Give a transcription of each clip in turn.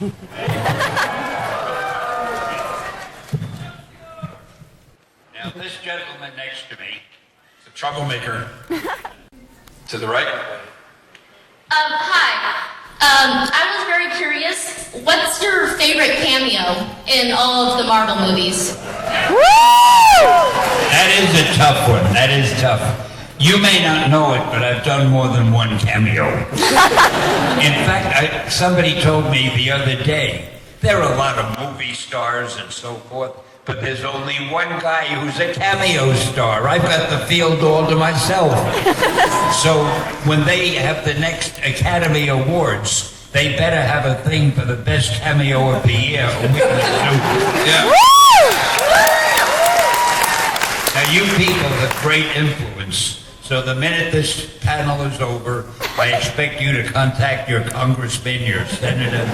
Now, this gentleman next to me, The troublemaker. To the right. Hi. I was very curious. What's your favorite cameo in all of the Marvel movies? that is a tough one. That is tough. You may not know it, but I've done more than one cameo. In fact, somebody told me the other day, there are a lot of movie stars and so forth, but there's only one guy who's a cameo star. I've got the field all to myself. So when they have the next Academy Awards, they better have a thing for the best cameo of the year. Yeah. Now, you people have great influence. So the minute this panel is over, I expect you to contact your congressman, your senator.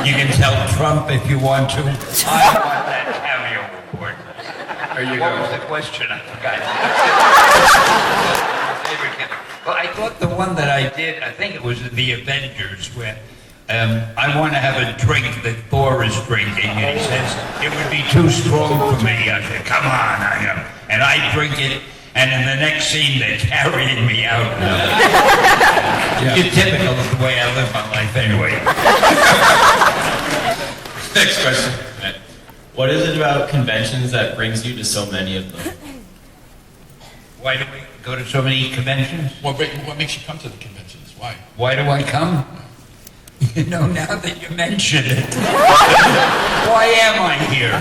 You can tell Trump if you want to. I want that cameo award. There you What go. was the question? I forgot. Favorite cameo. Well, I thought the one that I did, I think it was the Avengers, where I want to have a drink that Thor is drinking, and he says, it would be too strong for me. I said, come on, and I drink it. And in the next scene, they're carrying me out. Yeah. It's typical of the way I live my life anyway. Next question. What is it about conventions that brings you to so many of them? Why do we go to so many conventions? What makes you come to the conventions? Why? Why do I come? You know, now that you mention it. Why am I here?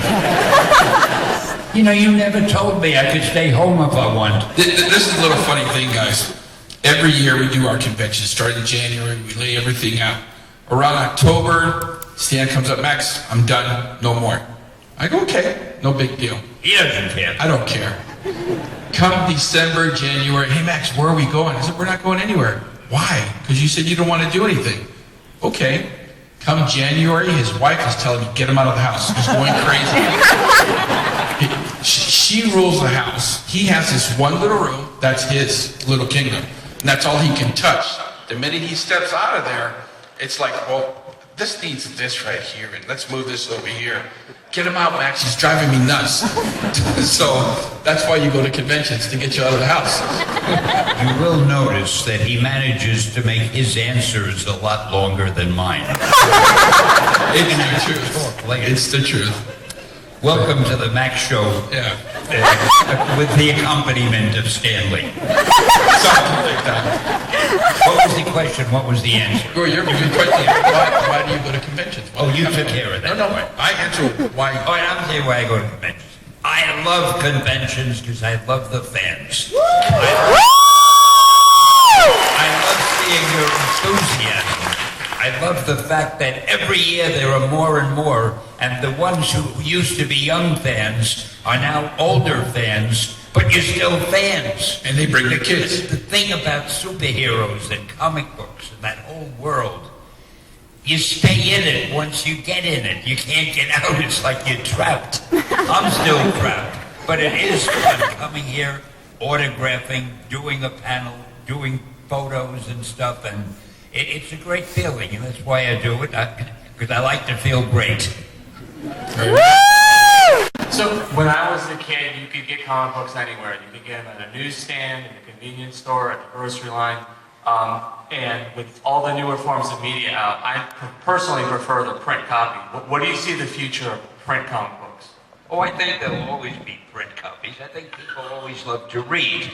You know, you never told me I could stay home if I want. This is a little funny thing, guys. Every year we do our convention. Starting in January, we lay everything out. Around October, Stan comes up, Max, I'm done, no more. I go, okay, no big deal. He doesn't care. I don't care. Come December, January, hey Max, where are we going? I said, we're not going anywhere. Why? Because you said you don't want to do anything. Okay. Come January, his wife is telling me, get him out of the house. He's going crazy. She rules the house. He has this one little room, that's his little kingdom. And that's all he can touch. The minute he steps out of there, it's like, well, this needs this right here, and let's move this over here. Get him out, Max, he's driving me nuts. So that's why you go to conventions, to get you out of the house. You will notice that he manages to make his answers a lot longer than mine. It's the truth. It's the truth. Welcome to the Max Show. Yeah. With the accompaniment of Stanley. Something like that. What was the question? What was the answer? Well, you're a good question. Why do you go to conventions? Oh, you took care of that. No, I answer why. Oh, and I'll tell you why I go to conventions. I love conventions because I love the fans. I love seeing your enthusiasm. I love the fact that every year there are more and more, and the ones who used to be young fans are now older fans, but you're still fans. And they bring the kids. The thing about superheroes and comic books and that whole world, you stay in it once you get in it. You can't get out. It's like you're trapped. I'm still trapped. But it is fun coming here, autographing, doing a panel, doing photos and stuff, and it's a great feeling, and that's why I do it, because I like to feel great. So when I was a kid, you could get comic books anywhere. You could get them at a newsstand, in a convenience store, at the grocery line. And with all the newer forms of media out, I personally prefer the print copy. What do you see the future of print comic books? Oh, I think there'll always be print copies. I think people always love to read.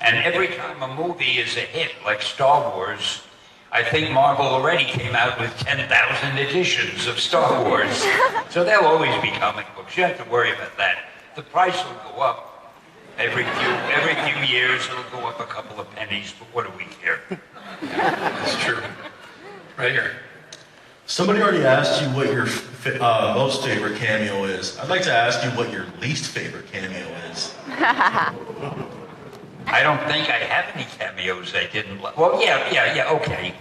And every time a movie is a hit, like Star Wars, I think Marvel already came out with 10,000 editions of Star Wars. So there'll always be comic books. You don't have to worry about that. The price will go up. Every few years it'll go up a couple of pennies, but what do we care? That's true. Right here. Somebody already asked you what your most favorite cameo is. I'd like to ask you what your least favorite cameo is. I don't think I have any cameos I didn't like. Well, yeah, okay.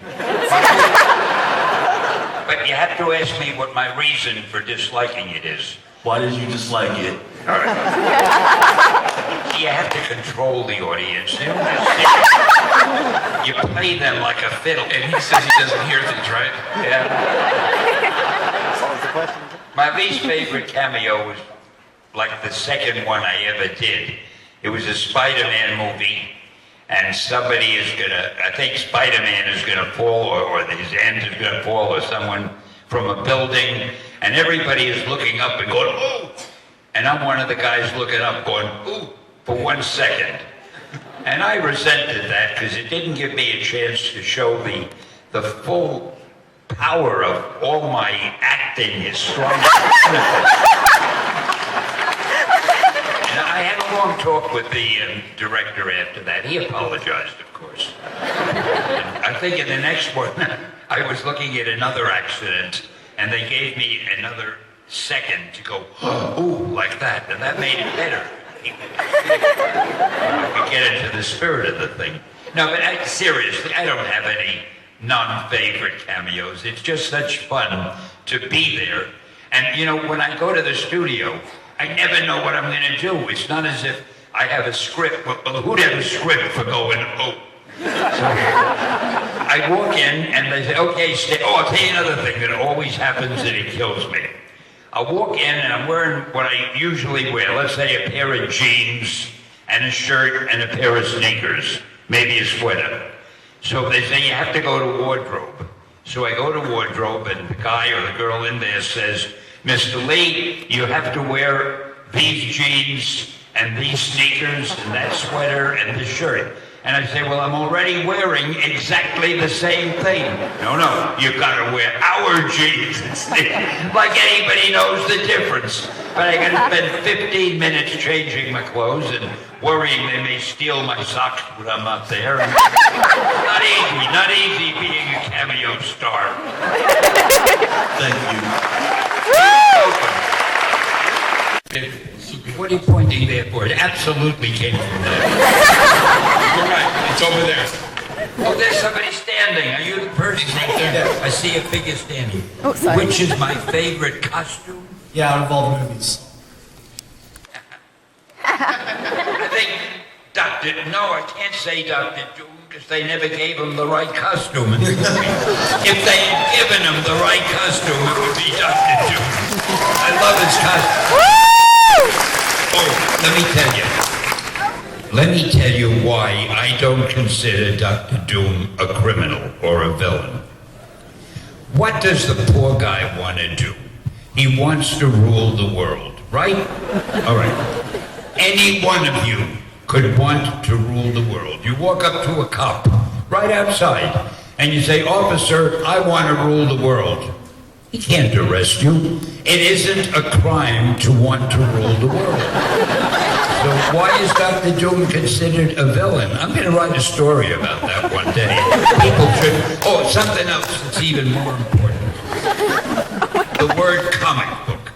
But you have to ask me what my reason for disliking it is. Why did you dislike it? All right. You have to control the audience. They don't just you play them like a fiddle. And he says he doesn't hear things, right? Yeah. My least favorite cameo was like the second one I ever did. It was a Spider-Man movie, and somebody is gonna, I think Spider-Man is gonna fall, or his end is gonna fall, or someone from a building, and everybody is looking up and going, "Ooh!" And I'm one of the guys looking up going, "Ooh," for 1 second. And I resented that because it didn't give me a chance to show the full power of all my acting is strong. And I had a long talk with the director after that. He apologized, of course. And I think in the next one, I was looking at another accident, and they gave me another second to go, "Ooh," like that, and that made it better. I could get into the spirit of the thing. No, but seriously, I don't have any non-favorite cameos. It's just such fun to be there. And, you know, when I go to the studio, I never know what I'm going to do. It's not as if I have a script. Well, who'd have a script for going, "Oh"? So I walk in, and they say, "Okay, stay." Oh, I'll tell you another thing that always happens, and it kills me. I walk in, and I'm wearing what I usually wear. Let's say a pair of jeans and a shirt and a pair of sneakers, maybe a sweater. So they say you have to go to wardrobe. So I go to wardrobe, and the guy or the girl in there says, "Mr. Lee, you have to wear these jeans and these sneakers and that sweater and this shirt." And I say, "Well, I'm already wearing exactly the same thing." "No, you've got to wear our jeans and sneakers." Like anybody knows the difference. But I got to spend 15 minutes changing my clothes and worrying they may steal my socks when I'm not there. Not easy being a cameo star. Thank you. What are you pointing there for? It absolutely came from there. You're right. It's over there. Oh, there's somebody standing. Are you the person right there? I see a figure standing. Oh, sorry. Which is my favorite costume? Yeah, out of all the movies. I think no, I can't say Dr. Doom because they never gave him the right costume in the movie. If they had given him the right costume, it would be Dr. Doom. I love his costume. Oh, let me tell you why I don't consider Dr. Doom a criminal or a villain. What does the poor guy want to do? He wants to rule the world, right? All right. Any one of you could want to rule the world. You walk up to a cop right outside and you say, "Officer, I want to rule the world." He can't arrest you. It isn't a crime to want to rule the world. So why is Dr. Doom considered a villain? I'm going to write a story about that one day. People should... Oh, something else that's even more important. The word comic book.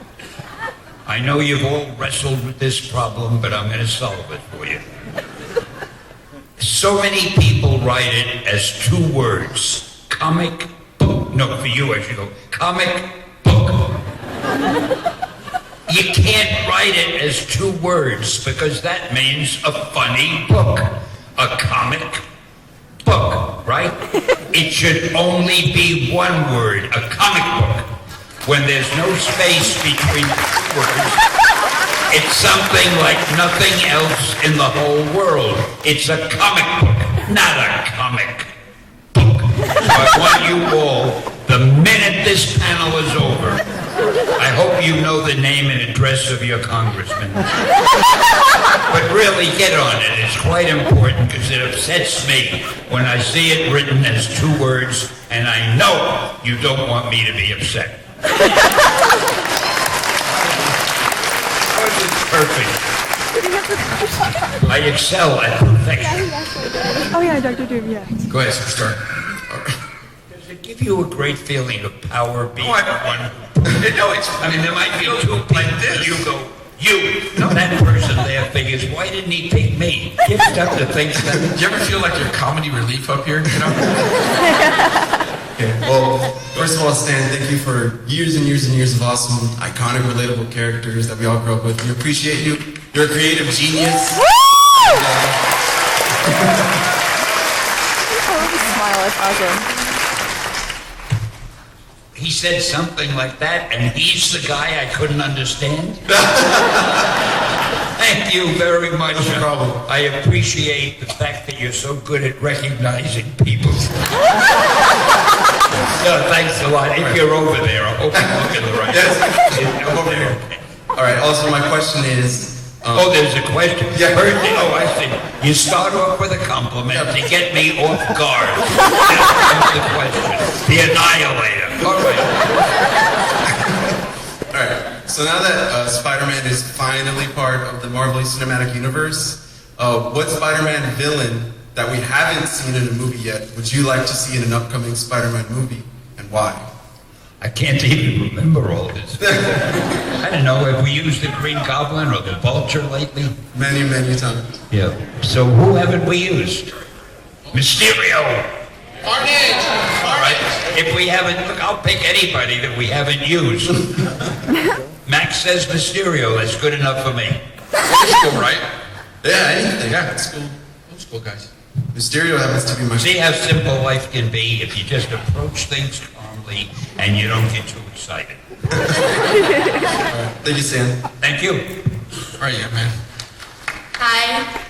I know you've all wrestled with this problem, but I'm going to solve it for you. So many people write it as 2 words. Comic book. No, for you I should go, comic book. You can't write it as 2 words because that means a funny book. A comic book, right? It should only be 1 word, a comic book. When there's no space between the 2 words, it's something like nothing else in the whole world. It's a comic book, not a comic book. So I want you all, the minute this panel is over, I hope you know the name and address of your congressman. But really, get on it. It's quite important because it upsets me when I see it written as 2 words, and I know you don't want me to be upset. It's perfect. I excel at perfection. Oh yeah, Dr. Doom, yeah. Go ahead, start. Does it give you a great feeling of power being Oh, the one? No, it's... I mean, there might be 2 people. You go, you. No, that person there figures, why didn't he pick me? Give stuff to think that. Do you ever feel like you're comedy relief up here? You know? Okay, well, first of all, Stan, thank you for years and years and years of awesome, iconic, relatable characters that we all grew up with. We appreciate you. You're a creative genius. Oh, the smile, that's awesome. He said something like that, and he's the guy I couldn't understand? Thank you very much. No problem. I appreciate the fact that you're so good at recognizing people. No, thanks a lot. If you're over there, I hope you're looking the right way. Yes, I'm over here. All right, also my question is... Oh, there's a question? Yeah. Oh, I see. You start off with a compliment to get me off guard. That's the question. The annihilator. All right. All right, so now that Spider-Man is finally part of the Marvel Cinematic Universe, what Spider-Man villain that we haven't seen in a movie yet would you like to see in an upcoming Spider-Man movie, and why? I can't even remember all this. I don't know, have we used the Green Goblin or the Vulture lately? Many, many times. Yeah. So who haven't we used? Mysterio! Carnage! All right. If we haven't, look, I'll pick anybody that we haven't used. Max says Mysterio, that's good enough for me. That's cool, right? Yeah, anything. Yeah, that's cool. Those cool guys. Mysterio happens to be my... See how simple life can be if you just approach things calmly and you don't get too excited. Thank you, Sam. Thank you. All right, yeah, man. Hi.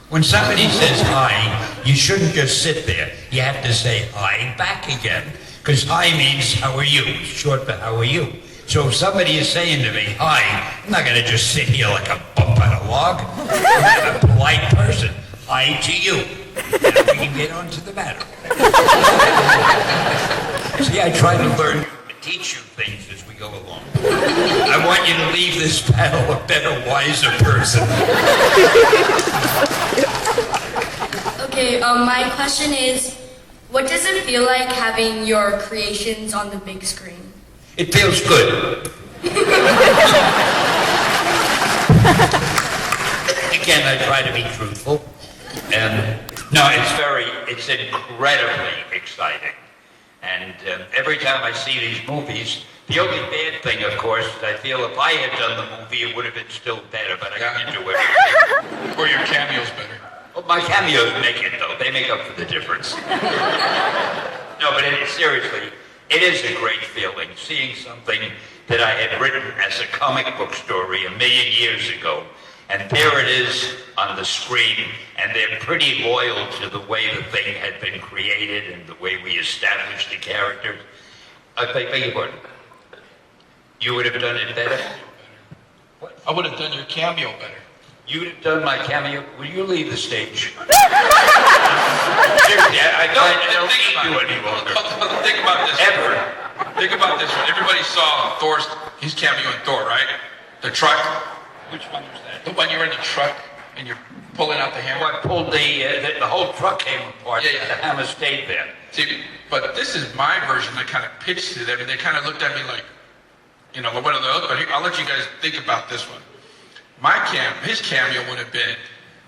When somebody says hi, you shouldn't just sit there. You have to say hi back again. Because hi means how are you? It's short for how are you. So if somebody is saying to me, hi, I'm not going to just sit here like a bump on a log. I'm a polite person. Hi to you. And we can get on to the matter. See, I try to learn, teach you things as we go along. I want you to leave this panel a better, wiser person. Okay, my question is, what does it feel like having your creations on the big screen? It feels good. Again, I try to be truthful. And no, it's incredibly exciting. And every time I see these movies, the only bad thing, of course, is I feel if I had done the movie, it would have been still better, but I can't do everything. Or your cameo's better. Well, my cameos make it, though. They make up for the difference. No, but seriously, it is a great feeling seeing something that I had written as a comic book story 1,000,000 years ago. And there it is on the screen, and they're pretty loyal to the way the thing had been created and the way we established the characters. I beg your pardon. You would have done it better? What? I would have done your cameo better. You'd have done my cameo? Will you leave the stage? Seriously, I don't need you any longer. Think about this. Ever. Think about this one. Everybody saw his cameo in Thor, right? The truck. Which one was that? The one you're in the truck and you're pulling out the hammer. I pulled the whole truck came apart. Yeah. The hammer stayed there. See, but this is my version. I kind of pitched it. I mean, they kind of looked at me like, you know, what are those? But I'll let you guys think about this one. His cameo would have been,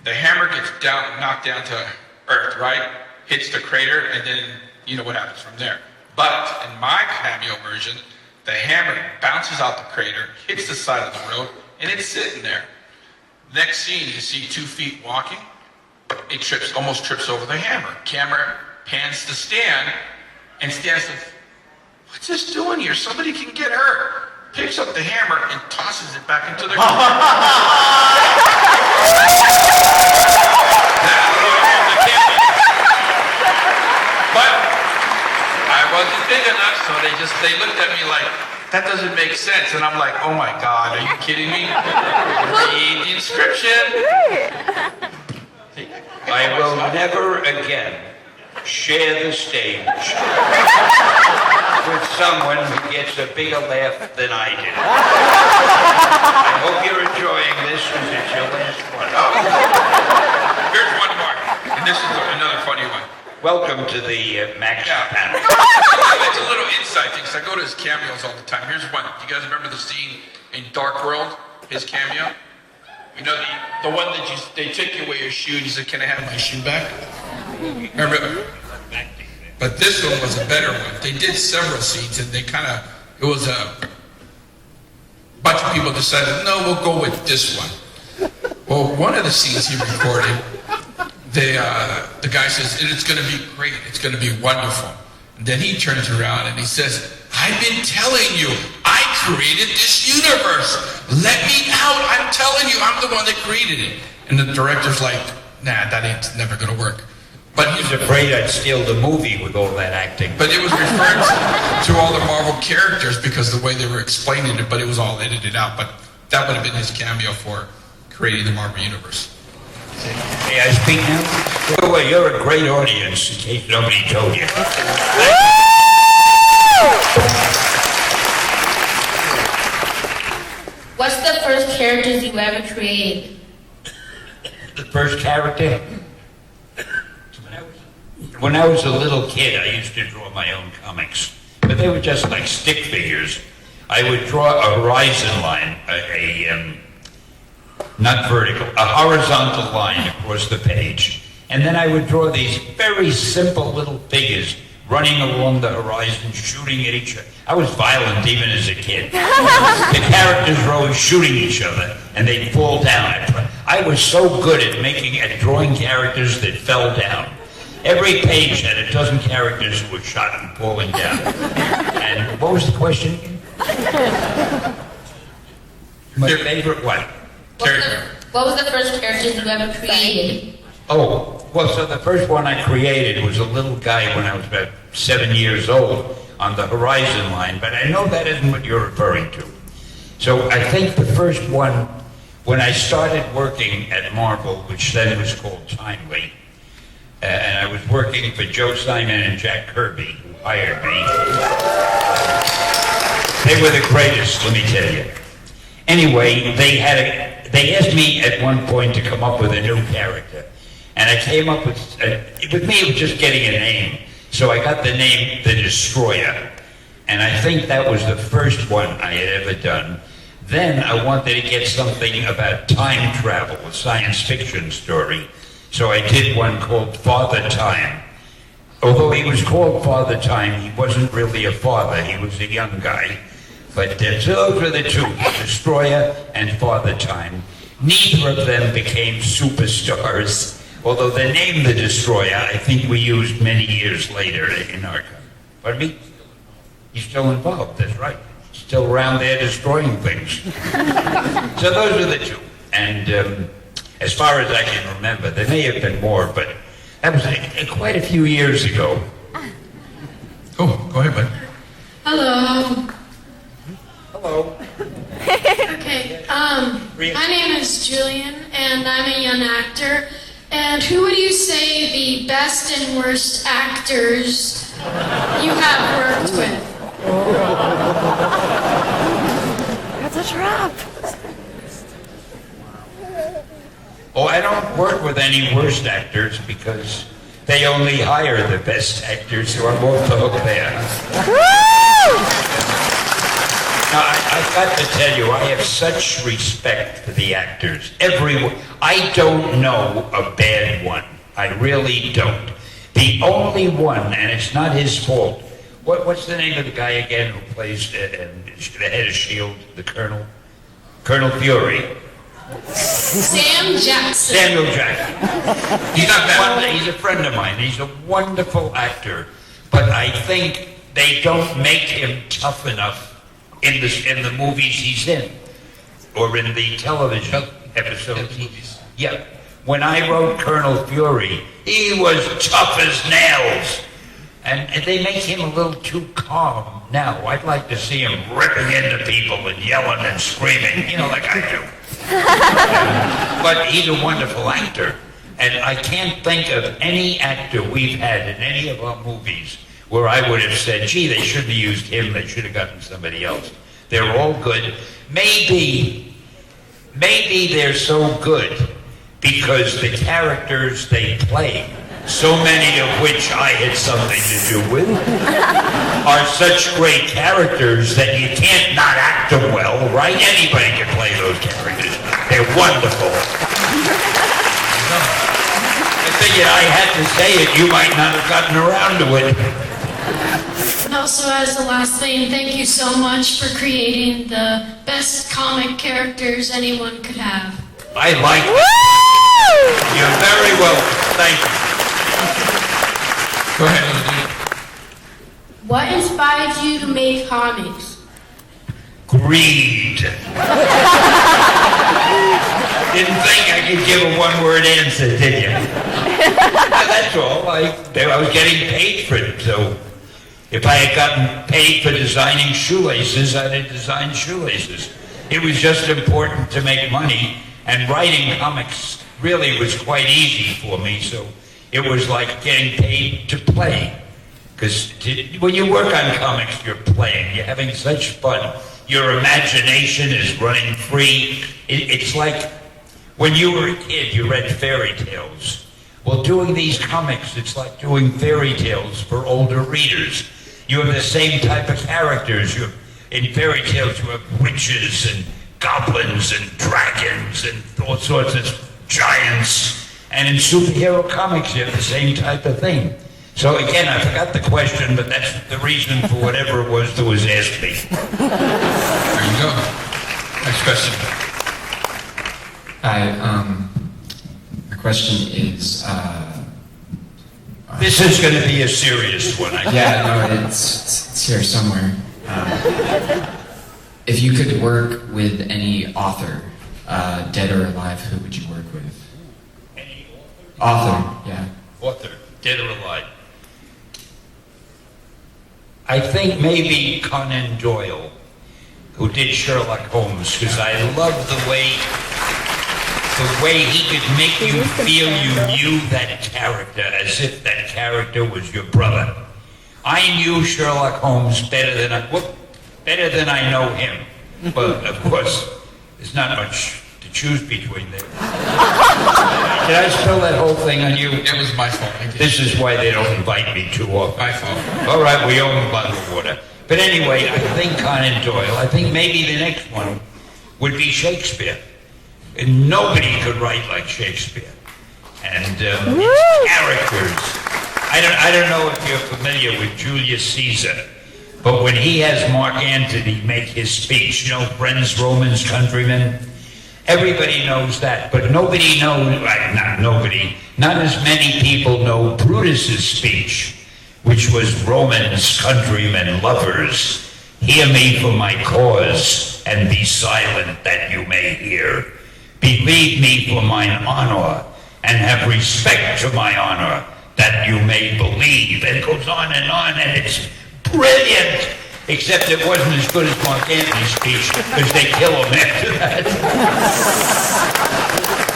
the hammer gets knocked down to Earth, right? Hits the crater, and then you know what happens from there. But in my cameo version, the hammer bounces out the crater, hits the side of the road, and it's sitting there. Next scene, you see 2 feet walking. It almost trips over the hammer. Camera pans to Stan, and Stan says, "What's this doing here? Somebody can get hurt." Picks up the hammer and tosses it back into the car. But I wasn't big enough, so they looked at me like, that doesn't make sense. And I'm like, oh my God, are you kidding me? Read the inscription. I will never again share the stage with someone who gets a bigger laugh than I do. I hope you're enjoying this because it's your last one. Here's one more, and this is another funny one. Welcome to the Max panel. It's a little insight thing, because I go to his cameos all the time. Here's one. You guys remember the scene in Dark World? His cameo? You know, the one that they took away your shoe and you said, "Can I have my shoe back?" Remember? But this one was a better one. They did several scenes, and it was a bunch of people decided, no, we'll go with this one. Well, one of the scenes he recorded, the guy says, it's going to be great, it's going to be wonderful. And then he turns around and he says, I've been telling you, I created this universe. Let me out. I'm telling you, I'm the one that created it. And the director's like, nah, that ain't never gonna work. But He was afraid I'd steal the movie with all that acting. But it was referring to all the Marvel characters because the way they were explaining it, but it was all edited out. But that would have been his cameo for creating the Marvel Universe. May I speak now? By the way, you're a great audience, in case nobody told you. What's the first characters you ever created? The first character? When I was a little kid, I used to draw my own comics. But they were just like stick figures. I would draw a horizon line, not vertical, a horizontal line across the page. And then I would draw these very simple little figures running along the horizon, shooting at each other. I was violent even as a kid. The characters were always shooting each other, and they'd fall down. I was so good at drawing characters that fell down. Every page had a dozen characters who were shot and falling down. And what was the question again? My favorite what? Character. What was the first characters you ever created? Oh, well, so the first one I created was a little guy when I was about 7 years old on the horizon line, but I know that isn't what you're referring to. So I think the first one, when I started working at Marvel, which then was called Timely, and I was working for Joe Simon and Jack Kirby, who hired me. They were the greatest, let me tell you. Anyway, they asked me at one point to come up with a new character. And I came up with me, it was just getting a name. So I got the name The Destroyer. And I think that was the first one I had ever done. Then I wanted to get something about time travel, a science fiction story. So I did one called Father Time. Although he was called Father Time, he wasn't really a father, he was a young guy. But those were the two, Destroyer and Father Time. Neither of them became superstars, although the name The Destroyer, I think we used many years later in our company. Pardon me? He's still involved, that's right. Still around there destroying things. So those are the two. And as far as I can remember, there may have been more, but that was quite a few years ago. Oh, go ahead, bud. Hello. Hello. Okay, my name is Julian, and I'm a young actor. And who would you say the best and worst actors you have worked with? That's a trap. Oh, I don't work with any worst actors because they only hire the best actors, so I'm off the hook there. Now, I've got to tell you, I have such respect for the actors. Everyone. I don't know a bad one. I really don't. The only one, and it's not his fault. What's the name of the guy again who plays the head of S.H.I.E.L.D., the Colonel? Colonel Fury. Sam Jackson. Samuel Jackson. He's not bad. He's a friend of mine. He's a wonderful actor, but I think they don't make him tough enough in the movies he's in, or in the television episodes. Yeah. When I wrote Colonel Fury, he was tough as nails, and they make him a little too calm now. I'd like to see him ripping into people and yelling and screaming, like I do. But he's a wonderful actor, and I can't think of any actor we've had in any of our movies where I would have said, gee, they shouldn't have used him, they should have gotten somebody else. They're all good. Maybe they're so good because the characters they play, so many of which I had something to do with, are such great characters that you can't not act them well, right? Anybody can play those characters. They're wonderful. I figured I had to say it. You might not have gotten around to it. Also, as the last thing, thank you so much for creating the best comic characters anyone could have. I like it. You're very welcome. Thank you. Go ahead, What inspired you to make comics? Greed. Didn't think I could give a one-word answer, did you? That's all. I was getting paid for it, so if I had gotten paid for designing shoelaces, I'd have designed shoelaces. It was just important to make money, and writing comics really was quite easy for me, so it was like getting paid to play. Because when you work on comics, you're playing, you're having such fun. Your imagination is running free. It's like when you were a kid, you read fairy tales. Well, doing these comics, it's like doing fairy tales for older readers. You have the same type of characters. In fairy tales, you have witches and goblins and dragons and all sorts of giants. And in superhero comics, you have the same type of thing. So again, I forgot the question, but that's the reason for whatever it was that was asked me. There you go. Next question. Hi, my question is, This is going to be a serious one. yeah, no, it's here somewhere. If you could work with any author, dead or alive, who would you work with? Any Author, yeah. author, dead or alive? I think maybe Conan Doyle, who did Sherlock Holmes, because I love the way he could make you feel you knew that character as if that character was your brother. I knew Sherlock Holmes better than I know him. But of course, there's not much to choose between there. Did I spill that whole thing on you? It was my fault. This is why they don't invite me too often. My fault. All right, we owe him a bottle of water. But anyway, I think Conan Doyle. I think maybe the next one would be Shakespeare. And nobody could write like Shakespeare. And his characters. I don't know if you're familiar with Julius Caesar, but when he has Mark Antony make his speech, friends, Romans, countrymen, everybody knows that, but nobody knows, not as many people know Brutus's speech, which was Romans, countrymen, lovers, hear me for my cause, and be silent that you may hear. Believe me for mine honor, and have respect to my honor, that you may believe. And it goes on, and it's brilliant. Except it wasn't as good as Mark Antony's speech, because they kill him after that.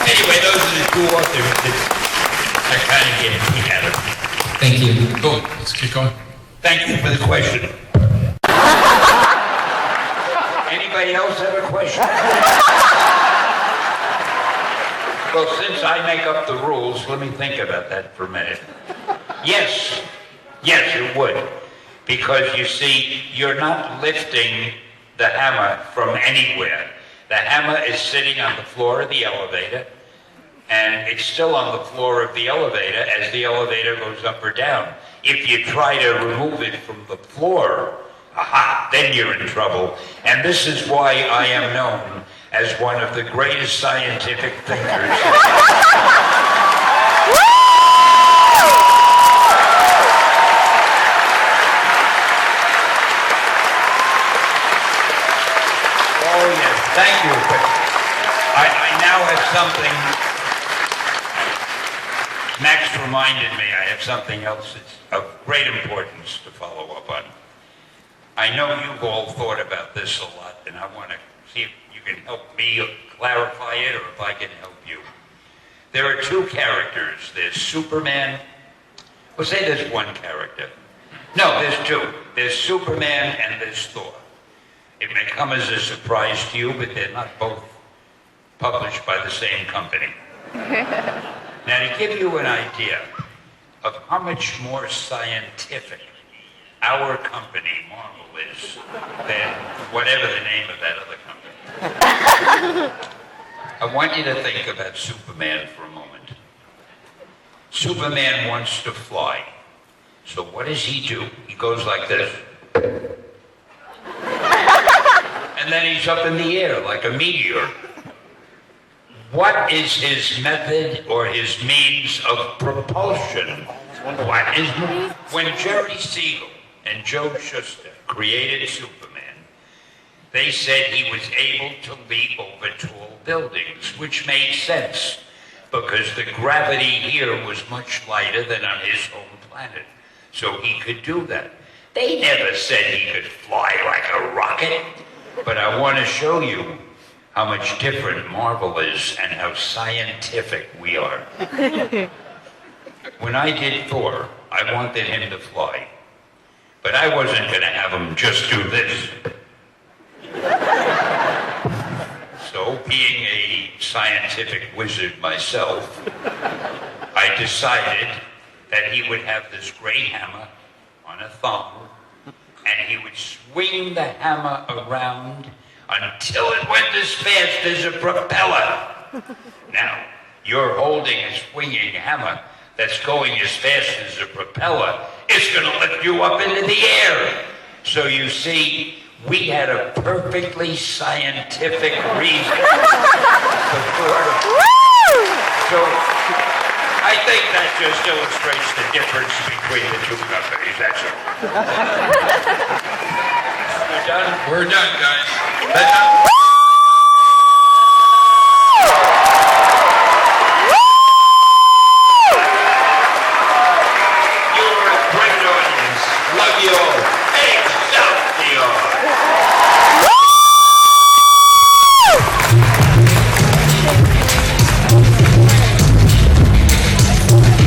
Anyway, those are the two authors that kind of get a kick out of me. Thank you. Cool. Let's keep going. Thank you for the question. Anybody else have a question? Well, since I make up the rules, let me think about that for a minute. Yes, it would. Because you see, you're not lifting the hammer from anywhere. The hammer is sitting on the floor of the elevator, and it's still on the floor of the elevator as the elevator goes up or down. If you try to remove it from the floor, then you're in trouble. And this is why I am known as one of the greatest scientific thinkers. Thank you, but I now have something. Max reminded me I have something else that's of great importance to follow up on. I know you've all thought about this a lot, and I want to see if you can help me clarify it or if I can help you. There are two characters. There's Superman. Well, say there's one character. No, there's two. There's Superman and there's Thor. It may come as a surprise to you, but they're not both published by the same company. Now, to give you an idea of how much more scientific our company, Marvel, is than whatever the name of that other company. I want you to think about Superman for a moment. Superman wants to fly. So what does he do? He goes like this. And then he's up in the air like a meteor. What is his method or his means of propulsion? When Jerry Siegel and Joe Shuster created Superman, they said he was able to leap over tall buildings, which made sense because the gravity here was much lighter than on his home planet. So he could do that. They never said he could fly like a rocket, but I want to show you how much different Marvel is and how scientific we are. When I did Thor, I wanted him to fly, but I wasn't going to have him just do this. So, being a scientific wizard myself, I decided that he would have this great hammer on a thumb, and he would swing the hammer around until it went as fast as a propeller. Now, you're holding a swinging hammer that's going as fast as a propeller. It's going to lift you up into the air. So you see, we had a perfectly scientific reason for Thor. So I think that just illustrates the difference between the two companies. That's all. We're done? We're done, guys.